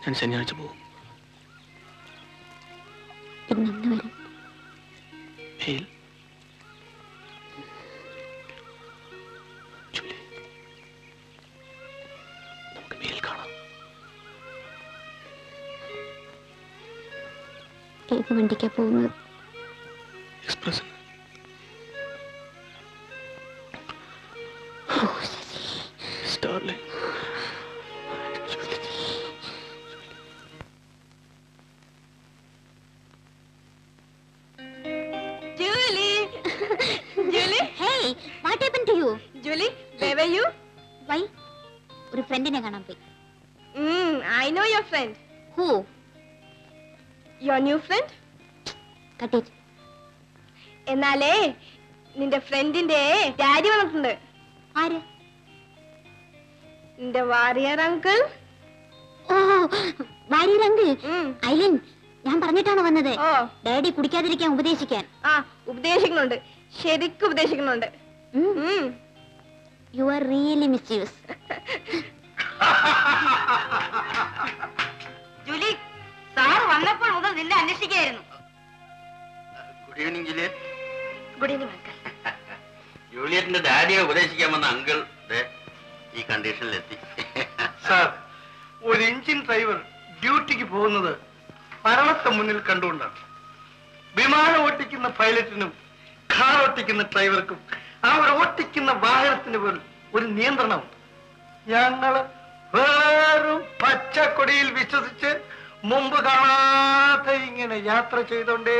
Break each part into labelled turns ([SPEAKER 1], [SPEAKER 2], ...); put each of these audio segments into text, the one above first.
[SPEAKER 1] ഞാൻ ശനിയാഴ്ച പോകും.
[SPEAKER 2] പിന്നെന്ന് വരും?
[SPEAKER 1] ജൂലി, നമുക്ക് മെയിൽ കാണാം.
[SPEAKER 2] ഏത് വണ്ടിക്കാ പോകുന്നത്?
[SPEAKER 1] എക്സ്പ്രസ്.
[SPEAKER 2] ഒരു ഫ്രണ്ടിനെ കാണാൻ പോയി.
[SPEAKER 3] I know your friend.
[SPEAKER 2] Who?
[SPEAKER 3] Your new friend?
[SPEAKER 2] Cut it.
[SPEAKER 3] എന്നാലേ നിന്റെ ഫ്രണ്ടിന്റെ ഡാഡി വന്നിട്ടുണ്ട്.
[SPEAKER 2] ആര്?
[SPEAKER 3] നിന്റെ വാരിയർ അങ്കിൾ.
[SPEAKER 2] ഓ, വാരിയർ അങ്കിൾ. ഐലിൻ, ഞാൻ പറഞ്ഞിട്ടാണ് വന്നത്. ഡാഡി കുടിക്കാതിരിക്കാൻ ഉപദേശിക്കാൻ.
[SPEAKER 3] ഉപദേശിക്കുന്നുണ്ട്, ശരിക്കും ഉപദേശിക്കുന്നുണ്ട്.
[SPEAKER 2] You are really mischievous.
[SPEAKER 4] Julie, sir വന്നപ്പോൾ മുതൽ നിന്നെ അന്വേഷിക്കുകയായിരുന്നു.
[SPEAKER 5] Good evening Juliet.
[SPEAKER 3] Good evening uncle.
[SPEAKER 5] ജൂലിയറ്റിന്റെ ഡാഡിയെ ഉപദേശിക്കാൻ വന്ന അങ്കിൾ ഈ കണ്ടീഷനിലെത്തി.
[SPEAKER 6] സാർ, ഒരു എഞ്ചിൻ ഡ്രൈവർ ഡ്യൂട്ടിക്ക് പോകുന്നത് മരണത്തെ മുന്നിൽ കണ്ടുകൊണ്ടാണ്. വിമാനം ഓട്ടിക്കുന്ന പൈലറ്റിനും കാർ ഓട്ടിക്കുന്ന ഡ്രൈവർക്കും അവർ ഓട്ടിക്കുന്ന വാഹനത്തിന് പോലും ഒരു നിയന്ത്രണമുണ്ട്. ഞങ്ങള് വേറും പച്ചക്കൊടിയിൽ വിശ്വസിച്ച് മുമ്പ് കാണാതെ ഇങ്ങനെ യാത്ര ചെയ്തോണ്ടേ.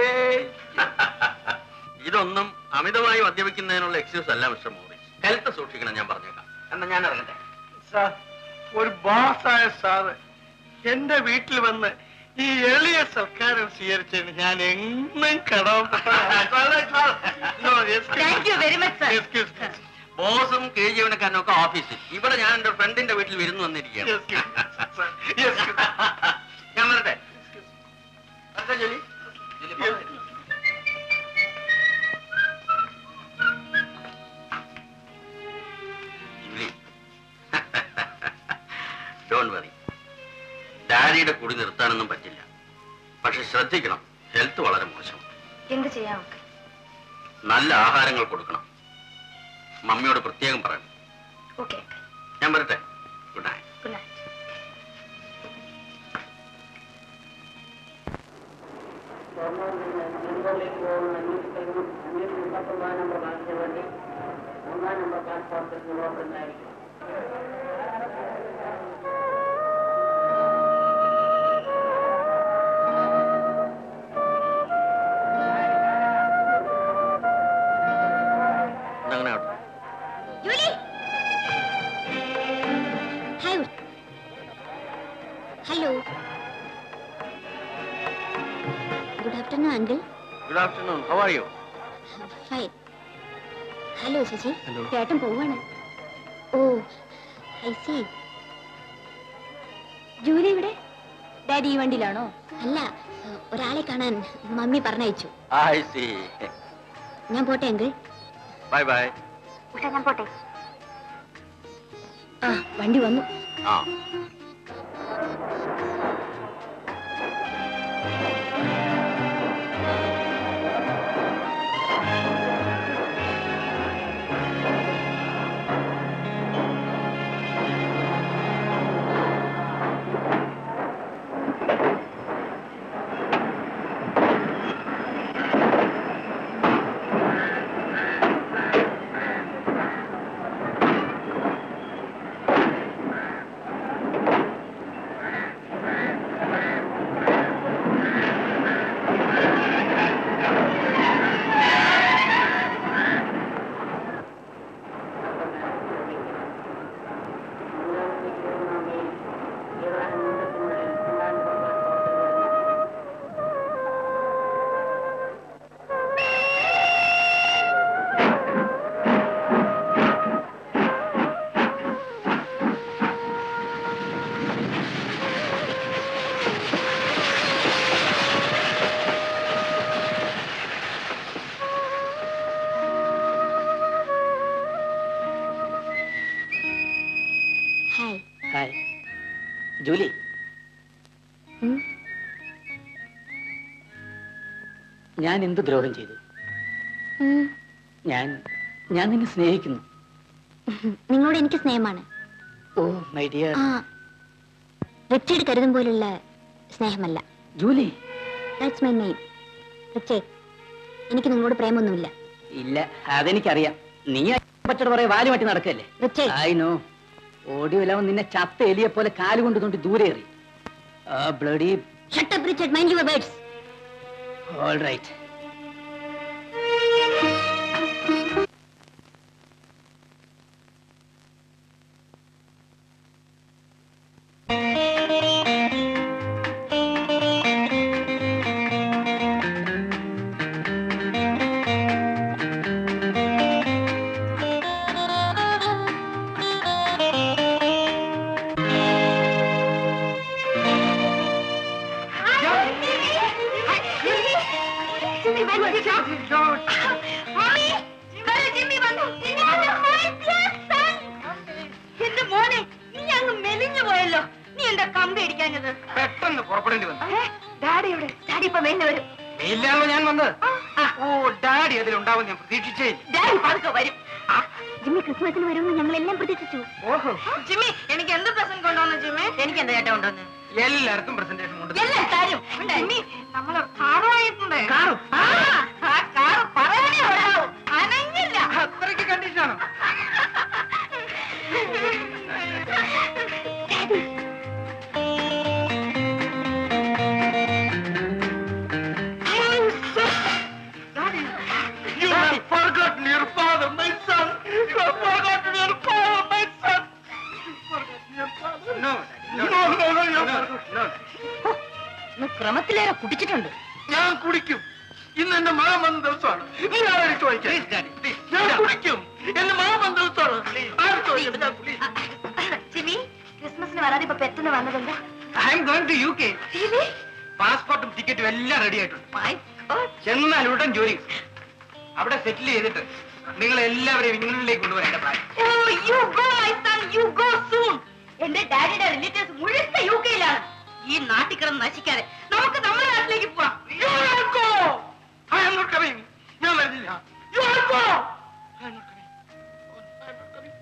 [SPEAKER 5] ഇതൊന്നും അമിതമായി മദ്യപിക്കുന്നതിനുള്ള എക്സ്ക്യൂസ് അല്ല മിസ്റ്റർ മോറിസ്. ഹെൽത്ത് സൂക്ഷിക്കണം, ഞാൻ പറഞ്ഞേക്കാം. എന്നാ ഞാൻ ഇറങ്ങട്ടെ.
[SPEAKER 6] സാർ, ഒരു ബോസായ സാറ് എന്റെ വീട്ടിൽ വന്ന് ഈ എളിയ സൽക്കാരം സ്വീകരിച്ചതിന് ഞാൻ എന്നും
[SPEAKER 5] ബോസും കീഴ് ജീവനക്കാരനും ഒക്കെ ഓഫീസിൽ. ഇവിടെ ഞാൻ എന്റെ ഫ്രണ്ടിന്റെ വീട്ടിൽ വിരുന്ന് വന്നിരിക്കുകയാണ്. ഞാൻ വരട്ടെ. ജോലി ഡോണ്ട് വറി. ഡാഡിയുടെ കുടി നിർത്താനൊന്നും പറ്റില്ല. പക്ഷെ ശ്രദ്ധിക്കണം, ഹെൽത്ത് വളരെ മോശം.
[SPEAKER 3] എന്ത് ചെയ്യാം?
[SPEAKER 5] നല്ല ആഹാരങ്ങൾ കൊടുക്കണം. മമ്മിയോട് പ്രത്യേകം പറയണം.
[SPEAKER 3] ഓക്കെ,
[SPEAKER 5] ഞാൻ വരട്ടെ. Good night.
[SPEAKER 3] Good night.
[SPEAKER 2] Hello. Good afternoon, uncle.
[SPEAKER 5] Good afternoon. How are you?
[SPEAKER 2] Fine. Hello, Shashi.
[SPEAKER 1] Hello.
[SPEAKER 2] ചേട്ടൻ പോവാണ്. Oh, I see.
[SPEAKER 3] ജൂലി ഇവിടെ? ഡാഡി ഈ വണ്ടിയിലാണോ?
[SPEAKER 2] അല്ല, ഒരാളെ കാണാൻ മമ്മി പറഞ്ഞയച്ചു.
[SPEAKER 5] I see.
[SPEAKER 2] ഞാൻ പോട്ടെ അങ്കിൾ.
[SPEAKER 5] Bye bye.
[SPEAKER 2] ഞാൻ പോട്ടെ.
[SPEAKER 3] വണ്ടി വന്നു.
[SPEAKER 7] ജൂലി, ഞാൻ എന്ത് ദ്രോഹം ചെയ്തു? ഞാൻ നിന്നെ സ്നേഹിക്കുന്നു.
[SPEAKER 2] നിങ്ങളോട് എനിക്ക് സ്നേഹമാണ്.
[SPEAKER 7] Oh my dear.
[SPEAKER 2] റിച്ചേർഡ് കരുതും പോലുള്ള സ്നേഹമല്ല.
[SPEAKER 7] Julie,
[SPEAKER 2] that's my name. Richard, എനിക്ക് നിങ്ങളോട് പ്രേമൊന്നുമില്ല.
[SPEAKER 7] ഇല്ല, അതെനിക്കറിയാം. നീ പച്ചട പറയാ വാല് മാറ്റി നടക്കല്ലേ.
[SPEAKER 2] Richard,
[SPEAKER 7] I know. ഓടി വല്ലവൻ നിന്നെ ചത്ത എലിയെ പോലെ കാലുകൊണ്ട് തോണ്ടി ദൂരെ എറി. Bloody.
[SPEAKER 2] Shut up Richard, mind your words.
[SPEAKER 7] All right.
[SPEAKER 4] എന്റെ മോനെ, നീ അങ്ങ് മെലിഞ്ഞു പോയല്ലോ. നീ എന്താ കമ്പി അടിക്കാഞ്ഞത്?
[SPEAKER 6] പെട്ടെന്ന് പുറപ്പെടേണ്ടി വന്നു.
[SPEAKER 4] ഡാഡി എവിടെ? ഡാഡി ഇപ്പൊ വേണ്ടി വരും.
[SPEAKER 6] ഇല്ലാണല്ലോ ഞാൻ വന്നത്. ഓ, ഡാഡി അതിലുണ്ടാവും ഞാൻ പ്രതീക്ഷിച്ചേ.
[SPEAKER 4] ഡാഡി പതുക്കെ വരും.
[SPEAKER 2] ജിമ്മി ക്രിസ്മസിന് വരുമെന്ന് ഞങ്ങളെല്ലാം പ്രതീക്ഷിച്ചു.
[SPEAKER 6] ഓഹോ,
[SPEAKER 4] ജിമ്മി, എനിക്ക് എന്ത് പ്രസന്റ് കൊണ്ടുവന്നു ജിമ്മി? എനിക്ക് എന്താ ചേട്ടാ കൊണ്ടുവന്നു?
[SPEAKER 6] എല്ലാവർക്കും പ്രസന്റേഷൻ ഉണ്ട്.
[SPEAKER 4] എല്ലാം തരും. ജിമ്മി, നമ്മള് കാറ് വാങ്ങിയിട്ടുണ്ട്.
[SPEAKER 6] കാറും?
[SPEAKER 4] ആ കാറ് പറയാനേ ഓടാവൂ, അനങ്ങില്ല.
[SPEAKER 6] അത്രയ്ക്ക് കണ്ടീഷനാണോ? You have forgotten your father, my son. You have forgotten your father, my son. You forgotten your father. No, no, no, no, no, no.
[SPEAKER 4] ക്രമത്തിലേറെ കുടിച്ചിട്ടുണ്ട്.
[SPEAKER 6] ഞാൻ കുടിക്കും. ഇന്ന് എന്റെ മഴ വന്ന ദിവസമാണ്. നീ ആരോട് ചോദിക്കാം? ഞാൻ കുടിക്കും. എന്റെ മഴ വന്ന ദിവസമാണ്. ആര് ചോദിക്കും?
[SPEAKER 4] ജിമ്മി, ക്രിസ്മസിന് വരാതെ ഇപ്പൊ പെട്ടെന്ന് വന്നതെന്താ?
[SPEAKER 6] I am going to UK. പാസ്പോർട്ടും ടിക്കറ്റും എല്ലാം റെഡി ആയിട്ടുണ്ട്. എന്നാൽ ഉടൻ ജോലി അവിടെ സെറ്റിൽ ചെയ്തിട്ട് നിങ്ങൾ എല്ലാവരെയും ഇംഗ്ലണ്ടിലേക്ക് കൊണ്ടുപോകാൻ എന്റെ plan.
[SPEAKER 4] Oh, you go, my son, you go soon. എന്റെ ഡാഡിയുടെ റിലേറ്റീവ്സ് മുഴുത്ത യുകെയിലാണ്. ഈ നാട്ടിൽ കിടന്ന് നശിക്കാതെ നമുക്ക് നമ്മുടെ നാട്ടിലേക്ക് പോവാം.
[SPEAKER 6] You will go. I am not coming. ഞാൻ വരുന്നില്ല. You will go. I am not coming. I am not coming.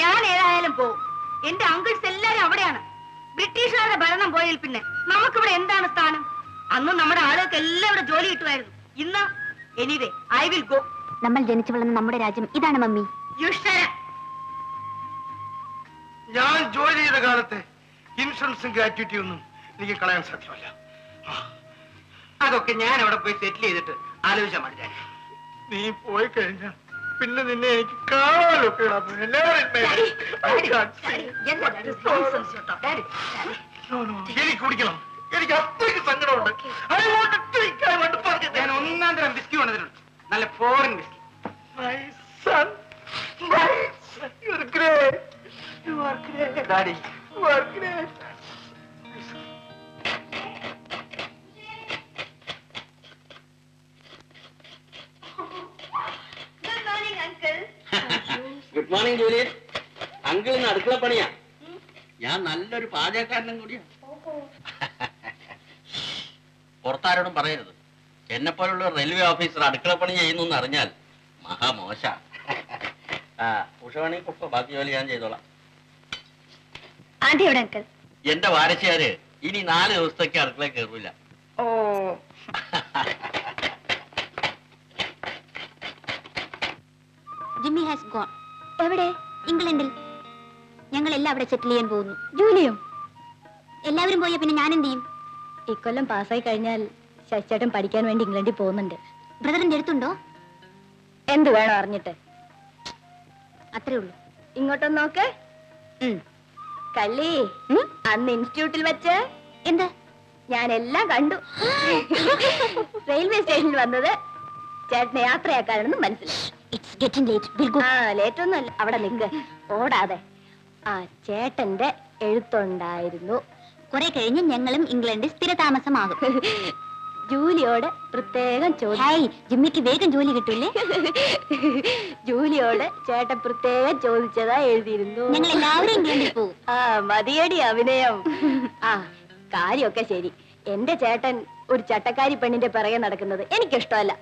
[SPEAKER 4] ഞാൻ ഏതായാലും പോവും. എന്റെ അങ്കിൾസ് എല്ലാരും അവിടെയാണ്. ബ്രിട്ടീഷുകാരുടെ ഭരണം പോയതിൽ പിന്നെ നമുക്കിവിടെ എന്താണ് സ്ഥാനം? അന്ന് നമ്മുടെ ആളുകൾക്ക് എല്ലാം ഇവിടെ ജോലി കിട്ടുമായിരുന്നു. ഇന്ന് എനിവേ ഐ വിൽ ഗോ.
[SPEAKER 2] നമ്മൾ ജനിച്ചു വളർന്ന നമ്മുടെ രാജ്യം ഇതാണ് മമ്മി.
[SPEAKER 6] ഞാൻ ജോലി ചെയ്ത കാലത്തെ ഇൻഷുറൻസും ഗ്രാറ്റുവിറ്റി ഒന്നും എനിക്ക് കളയാൻ സാധ്യമല്ല. അതൊക്കെ ഞാൻ അവിടെ പോയി സെറ്റിൽ ചെയ്തിട്ട് ആലോചിച്ചാൽ മതി. നീ പോയി കഴിഞ്ഞാൽ പിന്നെ നിന്നെ എനിക്ക് കാണാനൊക്കെ എനിക്ക് കുടിക്കണം. എനിക്ക് അത്രയ്ക്ക് സങ്കടമുണ്ട്. ഞാൻ ഒന്നാം തരം വിസ്കി കൊണ്ടതിലുണ്ട്. നല്ല foreign whisky. You are great. You are great. Daddy. You are great.
[SPEAKER 4] Good morning, uncle.
[SPEAKER 5] Good morning Julian. അങ്കിളിന് അടുക്കള പണിയാ. ഞാൻ നല്ലൊരു പാചകക്കാരനും കൂടിയാ. പുറത്താരോടും പറയരുത്. എന്നെ പോലുള്ള റെയിൽവേ ഓഫീസർ അടുക്കള പണി ചെയ്യുന്നു അറിഞ്ഞാൽ മഹാമോശ. ഉഷവാണി കൊപ്പ ബാക്കി ജോലി ഞാൻ ചെയ്തോളാം.
[SPEAKER 2] ആന്റി എവിടെ അങ്കിൾ?
[SPEAKER 5] എന്റെ വാരശിയാര് ഇനി 4 ദിവസത്തേക്ക് അടുക്കള കയറൂല.
[SPEAKER 4] ഓ,
[SPEAKER 2] ജിമ്മി ഹാസ് ഗോൺ. എവിടെ? ഇംഗ്ലണ്ടിൽ. ഞങ്ങളെല്ലാം അവിടെ സെറ്റിൽ ചെയ്യാൻ പോകുന്നു. ജൂലിയും എല്ലാവരും പോയാ പിന്നെ ഞാൻ എന്ത് ചെയ്യും?
[SPEAKER 3] ഇക്കൊല്ലം പാസ്സായി കഴിഞ്ഞാൽ ശശിചേട്ടൻ പഠിക്കാൻ വേണ്ടി ഇംഗ്ലണ്ടിൽ പോകുന്നുണ്ട്.
[SPEAKER 2] ബ്രദറിന്റെ അടുത്തുണ്ടോ?
[SPEAKER 3] എന്ത് വേണം അറിഞ്ഞിട്ട്?
[SPEAKER 2] അത്രേ ഉള്ളൂ.
[SPEAKER 3] ഇങ്ങോട്ടൊന്ന് നോക്ക്. കള്ളി, അന്ന് ഇൻസ്റ്റിറ്റ്യൂട്ടിൽ വെച്ച്
[SPEAKER 2] എന്താ?
[SPEAKER 3] ഞാൻ എല്ലാം കണ്ടു. റെയിൽവേ സ്റ്റേഷനിൽ വന്നത് ചേട്ടനെ യാത്രയാക്കാനെന്ന് മനസ്സിലായി.
[SPEAKER 2] It's getting late. Will go.
[SPEAKER 3] Late ഒന്നുമല്ല, അവിടെ നിൽക്ക്, ഓടാതെ. ചേട്ടന്റെ എഴുത്തുണ്ടായിരുന്നു.
[SPEAKER 2] കുറെ കഴിഞ്ഞ് ഞങ്ങളും ഇംഗ്ലണ്ടിൽ സ്ഥിരതാമസമാകും.
[SPEAKER 3] ജൂലിയോട് പ്രത്യേകം ചോദിച്ചു.
[SPEAKER 2] ജിമ്മിക്ക് വേഗം ജോലി കിട്ടൂലേ?
[SPEAKER 3] ജൂലി ജൂലിയോട് ചേട്ടൻ പ്രത്യേകം ചോദിച്ചതാ എഴുതിയിരുന്നു.
[SPEAKER 2] ഞങ്ങൾ എല്ലാവരും ഇംഗ്ലണ്ടിൽ പോകും.
[SPEAKER 3] ആ മതിയടി അഭിനയം. ആ കാര്യമൊക്കെ ശരി. എന്റെ ചേട്ടൻ ഒരു ചട്ടക്കാരി പെണ്ണിന്റെ പിറകെ നടക്കുന്നത് എനിക്കിഷ്ടമല്ല.